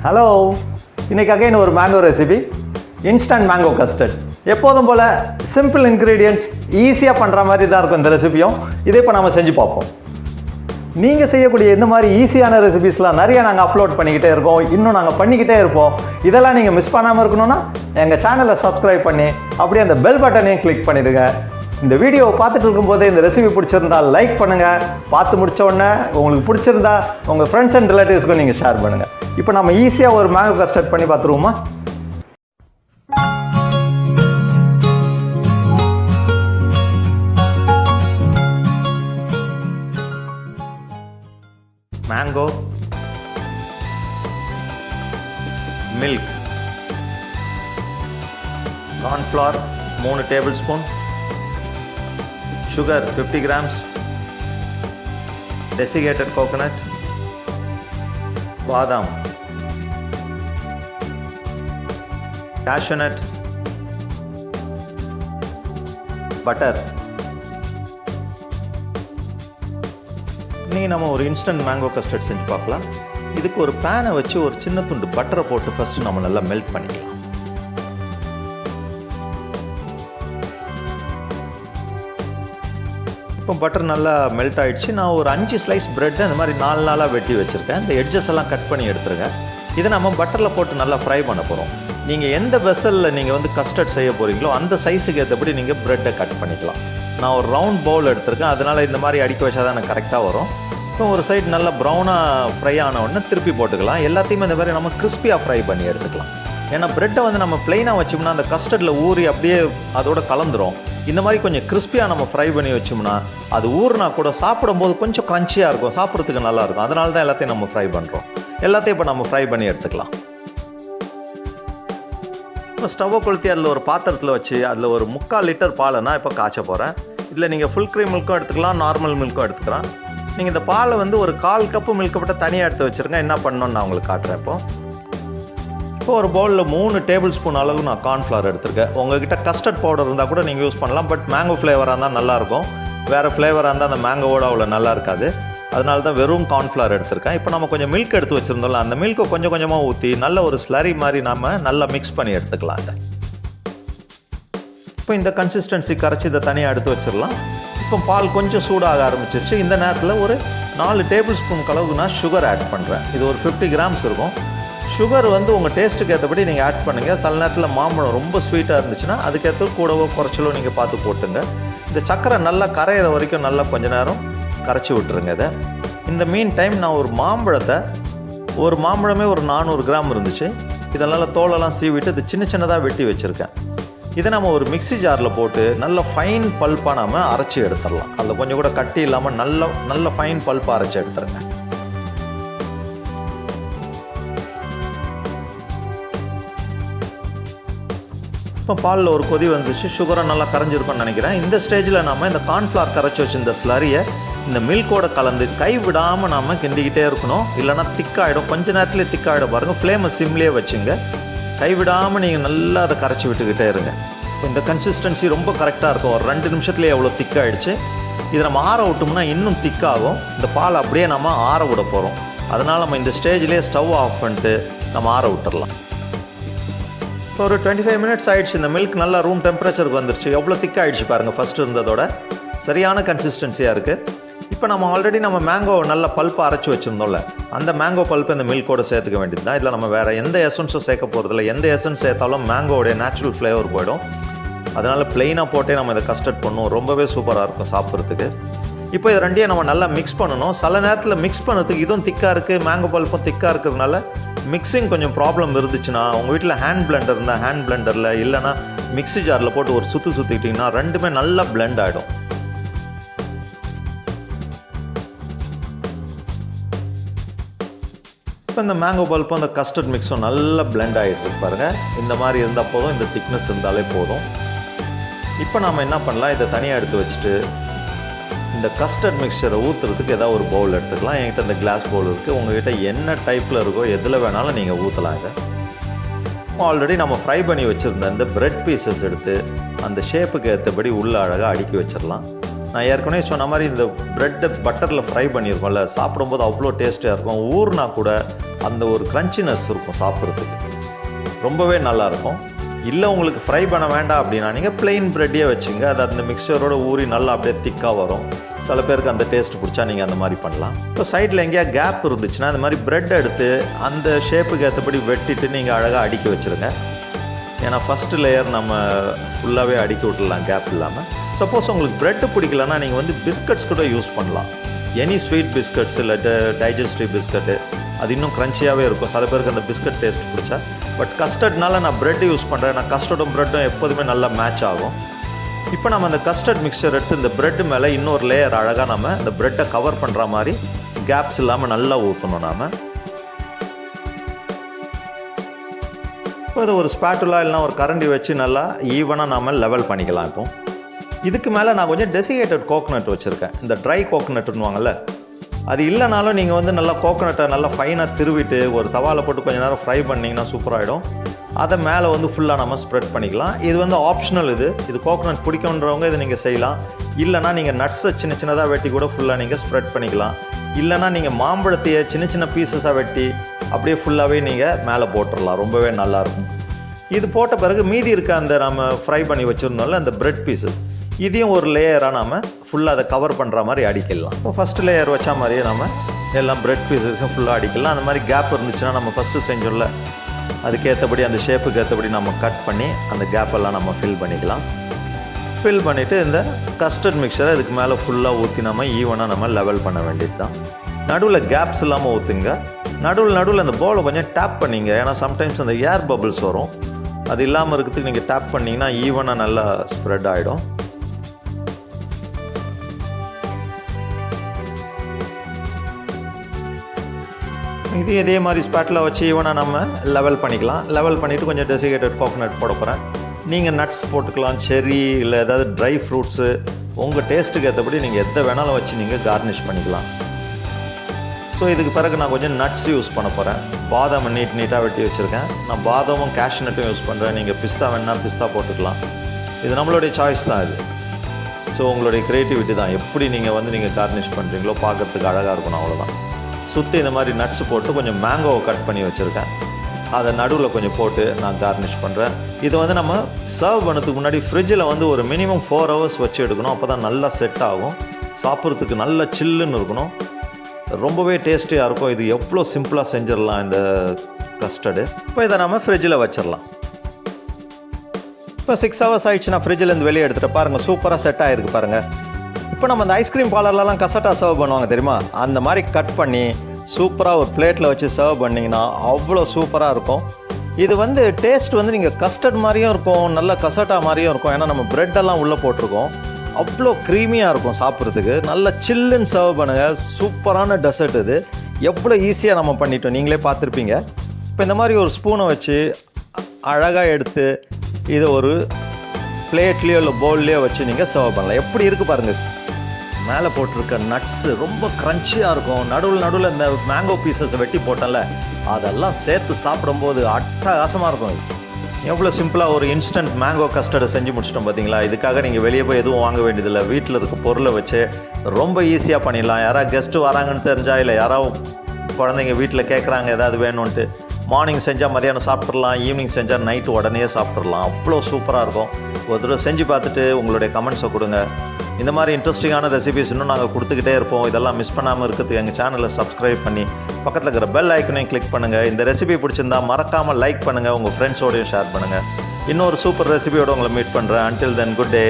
Hello, இன்றைக்கி again ஒரு mango recipe, instant mango custard. எப்போதும் போல் சிம்பிள் இன்க்ரீடியன்ட்ஸ், ஈஸியாக பண்ணுற மாதிரி தான் இருக்கும் இந்த ரெசிபியும். இதே இப்போ நம்ம செஞ்சு பார்ப்போம். நீங்கள் செய்யக்கூடிய இந்த மாதிரி ஈஸியான ரெசிபிஸ்லாம் நிறைய நாங்கள் அப்லோட் பண்ணிக்கிட்டே இருக்கோம், இன்னும் நாங்கள் பண்ணிக்கிட்டே இருப்போம். இதெல்லாம் நீங்கள் மிஸ் பண்ணாமல் இருக்கணும்னா எங்கள் சேனலை சப்ஸ்கிரைப் பண்ணி அப்படியே அந்த பெல் பட்டனையும் கிளிக் பண்ணிவிடுங்க. இந்த வீடியோவை பார்த்துட்டு இருக்கும்போதே இந்த ரெசிபி பிடிச்சிருந்தா லைக் பண்ணுங்கள். பார்த்து முடித்த உடனே உங்களுக்கு பிடிச்சிருந்தா உங்கள் ஃப்ரெண்ட்ஸ் அண்ட் ரிலேட்டிவ்ஸ்க்கும் நீங்கள் ஷேர் பண்ணுங்கள். இப்போ நம்ம ஈஸியாக ஒரு மேங்கோ கஸ்டர்ட் பண்ணி பார்த்துருவோமா? Mango, milk, cornflour 3 tablespoon, sugar 50 grams, desiccated coconut, badam, cashew nut, butter. இன்றைக்கி நம்ம ஒரு இன்ஸ்டன்ட் மேங்கோ கஸ்டர்ட் செஞ்சு பார்க்கலாம். இதுக்கு ஒரு பேனை வச்சு ஒரு சின்ன துண்டு பட்டரை போட்டு ஃபஸ்ட்டு நம்ம நல்லா மெல்ட் பண்ணிக்கலாம். இப்போ பட்டர் நல்லா மெல்ட் ஆகிடுச்சு. நான் ஒரு 5 ஸ்லைஸ் ப்ரெட்டு அந்த மாதிரி 4 நாளாக வெட்டி வச்சுருக்கேன். இந்த எட்ஜஸ் எல்லாம் கட் பண்ணி எடுத்துருக்கேன். இதை நம்ம பட்டரில் போட்டு நல்லா ஃப்ரை பண்ண போகிறோம். நீங்கள் எந்த வெசலில் நீங்கள் கஸ்டர்ட் செய்ய போகிறீங்களோ அந்த சைஸுக்கு ஏற்றபடி நீங்கள் ப்ரெட்டை கட் பண்ணிக்கலாம். நான் ஒரு ரவுண்ட் பவுல் எடுத்திருக்கேன், அதனால் இந்த மாதிரி அடிக்க வச்சா தான் எனக்கு கரெக்டாக வரும். இப்போ ஒரு சைடு நல்லா ப்ரௌனாக ஃப்ரை ஆன உடனே திருப்பி போட்டுக்கலாம். எல்லாத்தையுமே இந்த மாதிரி நம்ம கிறிஸ்பியாக ஃப்ரை பண்ணி எடுத்துக்கலாம். ஏன்னா ப்ரெட்டை நம்ம ப்ளைனாக வச்சோம்னா அந்த கஸ்டர்டில் ஊறி அப்படியே அதோட கலந்துரும். இந்த மாதிரி கொஞ்சம் கிறிஸ்பியாக நம்ம ஃப்ரை பண்ணி வச்சோம்னா அது ஊறினா கூட சாப்பிடும்போது கொஞ்சம் க்ரன்ச்சியாக இருக்கும், சாப்பிட்றதுக்கு நல்லாயிருக்கும். அதனால தான் எல்லாத்தையும் நம்ம ஃப்ரை பண்ணுறோம். எல்லாத்தையும் இப்போ நம்ம ஃப்ரை பண்ணி எடுத்துக்கலாம். இப்போ ஸ்டவ்வை கொளுத்தி அதில் ஒரு பாத்திரத்தில் வச்சு அதில் ஒரு 3/4 லிட்டர் பாலைனா இப்போ காய்ச்ச போகிறேன். இதில் நீங்கள் ஃபுல் க்ரீம் மில்க்கும் எடுத்துக்கலாம், நார்மல் மில்க்கும் எடுத்துக்கலாம். நீங்கள் இந்த பாலை ஒரு 1/4 கப்பு மில்க்கை போட்டு தனியாக எடுத்து வச்சுருங்க. என்ன பண்ணணும்னு நான் உங்களுக்கு காட்டுறேன். இப்போ ஒரு பவுலில் 3 டேபிள் ஸ்பூன் அளவு நான் கார்ன்ஃப்ளவர் எடுத்துருக்கேன். உங்கள்கிட்ட கஸ்டர்ட் பவுடர் இருந்தால் கூட நீங்கள் யூஸ் பண்ணலாம். பட் மேங்கோ ஃப்ளேவராக இருந்தால் நல்லாயிருக்கும். வேறு ஃப்ளேவராக இருந்தால் அந்த மேங்கோவோட அவ்வளோ நல்லா இருக்காது. அதனால தான் வெறும் கார்ன்ஃப்ளவர் எடுத்திருக்கேன். இப்போ நம்ம கொஞ்சம் மில்க் எடுத்து வச்சுருந்தோம்ல, அந்த மில்க்கை கொஞ்சம் கொஞ்சமாக ஊற்றி நல்ல ஒரு ஸ்லரி மாதிரி நம்ம நல்லா மிக்ஸ் பண்ணி எடுத்துக்கலாம். அதை இப்போ இந்த கன்சிஸ்டன்சி கரைச்சி இதை தனியாக எடுத்து வச்சிடலாம். இப்போ பால் கொஞ்சம் சூடாக ஆரம்பிச்சிருச்சு. இந்த நேரத்தில் ஒரு 4 டேபிள் ஸ்பூன் அளவுக்கு நான் சுகர் ஆட் பண்ணுறேன். இது ஒரு 50 கிராம்ஸ் இருக்கும். சுகர் உங்கள் டேஸ்ட்டுக்கு ஏற்றபடி நீங்கள் ஆட் பண்ணுங்கள். சில நேரத்தில் மாம்பழம் ரொம்ப ஸ்வீட்டாக இருந்துச்சுன்னா அதுக்கேற்ற கூடவோ குறைச்சலோ நீங்கள் பார்த்து போட்டுங்க. இந்த சக்கரை நல்லா கரையிற வரைக்கும் நல்லா கொஞ்ச நேரம் கரைச்சி விட்டுருங்க. இதை இந்த மீன் டைம் நான் ஒரு மாம்பழமே ஒரு 400 கிராம் இருந்துச்சு. இதனால் தோலெல்லாம் சீவிட்டு இது சின்ன சின்னதாக வெட்டி வச்சுருக்கேன். இதை நம்ம ஒரு மிக்ஸி ஜாரில் போட்டு நல்ல ஃபைன் பல்ப்பாக நம்ம அரைச்சி எடுத்துடலாம். அதில் கொஞ்சம் கூட கட்டி இல்லாமல் நல்ல ஃபைன் பல்ப்பாக அரைச்சி எடுத்துருங்க. இப்போ பாலில் ஒரு கொதி வந்துச்சு, சுகரை நல்லா கரைஞ்சிருக்கும்னு நினைக்கிறேன். இந்த ஸ்டேஜில் நம்ம இந்த கார்ன்ஃப்ளவர் கரைச்சி வச்சுருந்த ஸ்லரியை இந்த மில்கோட கலந்து கை விடாமல் நம்ம கிண்டிக்கிட்டே இருக்கணும். இல்லைனா திக்காகிடும். கொஞ்ச நேரத்துலேயே திக்காகிடும். பாருங்கள், ஃப்ளேமை சிம்லேயே வச்சுங்க. கை விடாமல் நீங்கள் நல்லா அதை கரைச்சி விட்டுக்கிட்டே இருங்க. இப்போ இந்த கன்சிஸ்டன்சி ரொம்ப கரெக்டாக இருக்கும். ஒரு 2 நிமிஷத்துலேயே எவ்வளோ திக்காகிடுச்சு. இதை நம்ம ஆற விட்டோம்னா இன்னும் திக்காகும். இந்த பால் அப்படியே நம்ம ஆற விட போகிறோம். அதனால் நம்ம இந்த ஸ்டேஜ்லேயே ஸ்டவ் ஆஃப் பண்ணிட்டு நம்ம ஆற விட்டுடலாம். இப்போ ஒரு 25 மினிட்ஸ் ஆகிடுச்சு. இந்த மில்க் நல்லா ரூம் டெம்பரேச்சருக்கு வந்துருச்சு. எவ்வளோ திக்காகிடுச்சு பாருங்கள். ஃபஸ்ட்டு இருந்ததோட சரியான கன்சிஸ்டன்சியாக இருக்குது. இப்போ நம்ம ஆல்ரெடி மேங்கோ நல்ல பல்ப்பை அரைச்சி வச்சுருந்தோம்ல, அந்த மேங்கோ பல்ப்பை இந்த மில்கோடு சேர்த்துக்க வேண்டியது தான். இதில் நம்ம வேறு எந்த எசன்ஸும் சேர்க்க போகிறதில்ல. எந்த எசன்ஸ் சேர்த்தாலும் மேங்கோடைய நேச்சுரல் ஃப்ளேவர் போயிடும். அதனால் ப்ளெயினாக போட்டே நம்ம இதை கஸ்டர்ட் பண்ணுவோம். ரொம்பவே சூப்பராக இருக்கும் சாப்பிட்றதுக்கு. இப்போ இது ரெண்டையும் நம்ம நல்லா மிக்ஸ் பண்ணணும். சில நேரத்தில் மிக்ஸ் பண்ணுறதுக்கு இதுவும் திக்காக இருக்குது, மேங்கோ பல்ப்பும் திக்காக இருக்கிறதுனால மிக்சிங் கொஞ்சம் ப்ராப்ளம் இருந்துச்சுன்னா உங்கள் வீட்டில் ஹேண்ட் பிளெண்டர் இருந்தால் ஹேண்ட் பிளெண்டரில், இல்லைனா மிக்ஸி ஜாரில் போட்டு ஒரு சுற்றிக்கிட்டிங்கன்னா ரெண்டுமே நல்லா பிளெண்ட் ஆகிடும். இப்போ இந்த மேங்கோ பல்ப்பும் அந்த கஸ்டர்ட் மிக்ஸும் நல்லா பிளெண்ட் ஆகிட்டு பாருங்கள். இந்த மாதிரி இருந்தால் போதும், இந்த திக்னஸ் இருந்தாலே போதும். இப்போ நாம் என்ன பண்ணலாம், இதை தனியாக எடுத்து வச்சுட்டு இந்த கஸ்டர்ட் மிக்சரை ஊற்றுறதுக்கு ஏதாவது ஒரு பவுல் எடுத்துக்கலாம். என்கிட்ட இந்த கிளாஸ் பவுல் இருக்குது. உங்கள்கிட்ட என்ன டைப்பில் இருக்கோ எதில் வேணாலும் நீங்கள் ஊற்றலாம். இதை ஆல்ரெடி நம்ம ஃப்ரை பண்ணி வச்சுருந்த இந்த ப்ரெட் பீசஸ் எடுத்து அந்த ஷேப்புக்கு ஏற்றபடி உள்ள அழகாக அடுக்கி வச்சிடலாம். நான் ஏற்கனவே சொன்ன மாதிரி இந்த ப்ரெட்டை பட்டரில் ஃப்ரை பண்ணியிருக்கோம்ல, சாப்பிடும்போது அவ்வளோ டேஸ்ட்டாக இருக்கும். ஊர்னா கூட அந்த ஒரு க்ரன்ச்சினஸ் இருக்கும் சாப்பிட்றதுக்கு, ரொம்பவே நல்லாயிருக்கும். இல்லை உங்களுக்கு ஃப்ரை பண்ண வேண்டாம் அப்படின்னா நீங்கள் பிளெயின் ப்ரெட்டே வச்சுங்க, அது அந்த மிக்சரோட ஊறி நல்லா அப்படியே திக்காக வரும். சில பேருக்கு அந்த டேஸ்ட் பிடிச்சா நீங்கள் அந்த மாதிரி பண்ணலாம். இப்போ சைடில் எங்கேயா கேப் இருந்துச்சுன்னா இந்த மாதிரி ப்ரெட் எடுத்து அந்த ஷேப்புக்கு ஏற்றபடி வெட்டிட்டு நீங்கள் அழகாக அடுக்கி வச்சுருங்க. ஏன்னா ஃபஸ்ட்டு லேயர் நம்ம ஃபுல்லாகவே அடுக்கி விட்டுடலாம் கேப் இல்லாமல். சப்போஸ் உங்களுக்கு ப்ரெட்டு பிடிக்கலன்னா நீங்கள் வந்து பிஸ்கட்ஸ் கூட யூஸ் பண்ணலாம். எனி ஸ்வீட் பிஸ்கட்ஸ் இல்லை டைஜஸ்டிவ் பிஸ்கட்டு, அது இன்னும் க்ரன்ச்சியாகவே இருக்கும். சில பேருக்கு அந்த பிஸ்கட் டேஸ்ட் பிடிச்சா. பட் கஸ்டர்ட்னால நான் ப்ரெட்டு யூஸ் பண்ணுறேன். நான் கஸ்டர்டும் ப்ரெட்டும் எப்போதுமே நல்லா மேட்ச் ஆகும். இப்போ நம்ம அந்த கஸ்டர்ட் மிக்சர் எடுத்து இந்த ப்ரெட்டு மேலே இன்னொரு லேயர் அழகாக நம்ம இந்த ப்ரெட்டை கவர் பண்ணுற மாதிரி கேப்ஸ் இல்லாமல் நல்லா ஊற்றணும். நாம் இப்போ இது ஒரு ஸ்பேட்டுலா இல்லைனா ஒரு கரண்டி வச்சு நல்லா ஈவனாக நாம் லெவல் பண்ணிக்கலாம். இப்போ இதுக்கு மேலே நான் கொஞ்சம் டெசிகேட்டட் கோகோனட் வச்சுருக்கேன். இந்த ட்ரை கோகோனட்டுன்னுவாங்கள்ல, அது இல்லைனாலும் நீங்கள் வந்து நல்லா கோகோனட்டை நல்லா ஃபைனாக திருவிட்டு ஒரு தவாவில் போட்டு கொஞ்சம் நேரம் ஃப்ரை பண்ணிங்கன்னா சூப்பராகிடும். அதை மேலே வந்து ஃபுல்லாக நம்ம ஸ்ப்ரெட் பண்ணிக்கலாம். இது வந்து ஆப்ஷனல். இது கோகோனட் பிடிக்குன்றவங்க இதை நீங்கள் செய்யலாம். இல்லைனா நீங்கள் நட்ஸை சின்ன சின்னதாக வெட்டி கூட ஃபுல்லாக நீங்கள் ஸ்ப்ரெட் பண்ணிக்கலாம். இல்லைனா நீங்கள் மாம்பழத்தையே சின்ன சின்ன பீசஸாக வெட்டி அப்படியே ஃபுல்லாகவே நீங்கள் மேலே போட்டுடலாம். ரொம்பவே நல்லாயிருக்கும். இது போட்ட பிறகு மீதி இருக்க அந்த நம்ம ஃப்ரை பண்ணி வச்சுருந்தோம்ல அந்த ப்ரெட் பீசஸ், இதையும் ஒரு லேயராக நாம் ஃபுல்லாக அதை கவர் பண்ணுற மாதிரி அடிக்கலாம். இப்போ ஃபஸ்ட்டு லேயர் வச்சா மாதிரியே நம்ம எல்லாம் ப்ரெட் பீசஸும் ஃபுல்லாக அடிக்கலாம். அந்த மாதிரி கேப் இருந்துச்சுன்னா நம்ம ஃபஸ்ட்டு செஞ்சோம்ல, அதுக்கேற்றபடி அந்த ஷேப்புக்கு ஏற்றபடி நம்ம கட் பண்ணி அந்த கேப்பெல்லாம் நம்ம ஃபில் பண்ணிக்கலாம். ஃபில் பண்ணிவிட்டு இந்த கஸ்டர்ட் மிக்சரை இதுக்கு மேலே ஃபுல்லாக ஊற்றி நம்ம ஈவனாக நம்ம லெவல் பண்ண வேண்டியது தான். நடுவில் கேப்ஸ் இல்லாமல் ஊற்றுங்க. நடுவில் அந்த பவுலை கொஞ்சம் டேப் பண்ணிங்க. ஏன்னா சம்டைம்ஸ் அந்த ஏர் பபிள்ஸ் வரும். அது இல்லாமல் இருக்கிறதுக்கு நீங்கள் டேப் பண்ணிங்கன்னா ஈவனாக நல்லா ஸ்ப்ரெட் ஆகிடும். இது இதே மாதிரி ஸ்பாட்டில் வச்சு ஈவனாக நம்ம லெவல் பண்ணிக்கலாம். லெவல் பண்ணிவிட்டு கொஞ்சம் டெசிகேட்டட் கோகோனட் போட போகிறேன். நீங்கள் நட்ஸ் போட்டுக்கலாம், செர்ரி இல்லை ஏதாவது ட்ரை ஃப்ரூட்ஸு, உங்கள் டேஸ்ட்டுக்கு ஏற்றபடி நீங்கள் எதை வேணாலும் வச்சு நீங்கள் கார்னிஷ் பண்ணிக்கலாம். ஸோ இதுக்கு பிறகு நான் கொஞ்சம் நட்ஸ் யூஸ் பண்ண போகிறேன். பாதாம் நீட்டாக வெட்டி வச்சுருக்கேன். நான் பாதாமும் கேஷ்நட்டும் யூஸ் பண்ணுறேன். நீங்கள் பிஸ்தா வேணால் பிஸ்தா போட்டுக்கலாம். இது நம்மளுடைய சாய்ஸ் தான். இது ஸோ உங்களுடைய க்ரியேட்டிவிட்டி தான். எப்படி நீங்கள் வந்து நீங்கள் கார்னிஷ் பண்ணுறீங்களோ பார்க்குறதுக்கு அழகாக இருக்கணும், அவ்வளோதான். சுற்றி இந்த மாதிரி நட்ஸ் போட்டு கொஞ்சம் மேங்கோவை கட் பண்ணி வச்சுருக்கேன். அதை நடுவில் கொஞ்சம் போட்டு நான் கார்னிஷ் பண்ணுறேன். இதை வந்து நம்ம சர்வ் பண்ணதுக்கு முன்னாடி ஃப்ரிட்ஜில் வந்து ஒரு மினிமம் 4 hours வச்சு எடுக்கணும். அப்போ தான் நல்லா செட் ஆகும். சாப்பிட்றதுக்கு நல்ல சில்லுன்னு இருக்கணும். ரொம்பவே டேஸ்டியாக இருக்கும். இது எவ்வளோ சிம்பிளாக செஞ்சிடலாம் இந்த கஸ்டர்டு. இப்போ இதை நம்ம ஃப்ரிட்ஜில் வச்சிடலாம். இப்போ 6 hours ஆகிடுச்சு. நான் ஃப்ரிட்ஜிலேருந்து வெளியே எடுத்துகிட்டு பாருங்கள், சூப்பராக செட் ஆகிருக்கு பாருங்கள். இப்போ நம்ம அந்த ஐஸ்கிரீம் பார்லர்லலாம் கசட்டாக சர்வ் பண்ணுவாங்க தெரியுமா, அந்த மாதிரி கட் பண்ணி சூப்பராக ஒரு பிளேட்டில் வச்சு சர்வ் பண்ணிங்கன்னா அவ்வளோ சூப்பராக இருக்கும். இது வந்து டேஸ்ட் வந்து நீங்கள் கஸ்டர்ட் மாதிரியும் இருக்கும், நல்ல கசட்டா மாதிரியும் இருக்கும். ஏன்னா நம்ம ப்ரெட்டெல்லாம் உள்ளே போட்டிருக்கோம். அவ்வளோ க்ரீமியாக இருக்கும் சாப்பிட்றதுக்கு. நல்ல சில்லுன்னு சர்வ் பண்ணுங்கள். சூப்பரான டெசர்ட் இது. எவ்வளோ ஈஸியாக நம்ம பண்ணிட்டோம், நீங்களே பார்த்துருப்பீங்க. இப்போ இந்த மாதிரி ஒரு ஸ்பூனை வச்சு அழகாக எடுத்து இதை ஒரு பிளேட்லேயோ இல்லை பவுல்லையோ வச்சு நீங்கள் சர்வ் பண்ணலாம். எப்படி இருக்குது பாருங்கள். மேலே போட்டிருக்க நட்ஸு ரொம்ப க்ரன்ச்சியாக இருக்கும். நடுவில் இந்த மேங்கோ பீசஸை வெட்டி போட்டோம்ல, அதெல்லாம் சேர்த்து சாப்பிடும்போது அட்டகாசமாக இருக்கும். எவ்வளோ சிம்பிளாக ஒரு இன்ஸ்டன்ட் மேங்கோ கஸ்டர்டை செஞ்சு முடிச்சிட்டோம் பார்த்தீங்களா. இதுக்காக நீங்கள் வெளியே போய் எதுவும் வாங்க வேண்டியதில்லை. வீட்டில் இருக்க பொருளை வச்சு ரொம்ப ஈஸியாக பண்ணிடலாம். யாராவது கெஸ்ட்டு வராங்கன்னு தெரிஞ்சால், இல்லை யாராவது குழந்தைங்க வீட்டில் கேட்குறாங்க ஏதாவது வேணும்ன்ட்டு, மார்னிங் செஞ்சால் மதியானம் சாப்பிட்றலாம், ஈவினிங் செஞ்சால் நைட்டு உடனே சாப்பிட்றலாம். அவ்வளோ சூப்பராக இருக்கும். ஒரு தடவை செஞ்சு பார்த்துட்டு உங்களுடைய கமெண்ட்ஸை கொடுங்க. இந்த மாதிரி இன்ட்ரெஸ்டிங்கான ரெசிபிஸ் இன்னும் நாங்கள் கொடுத்துக்கிட்டே இருப்போம். இதெல்லாம் மிஸ் பண்ணாமல் இருக்கிறதுக்கு எங்கள் சேனலை சப்ஸ்கிரைப் பண்ணி பக்கத்தில் இருக்கிற பெல் ஐக்கனையும் கிளிக் பண்ணுங்கள். இந்த ரெசிபி பிடிச்சிருந்தால் மறக்காமல் லைக் பண்ணுங்கள், உங்கள் ஃப்ரெண்ட்ஸோடையும் ஷேர் பண்ணுங்கள். இன்னொரு சூப்பர் ரெசிபியோடு உங்களை மீட் பண்ணுறேன். Until then, good day.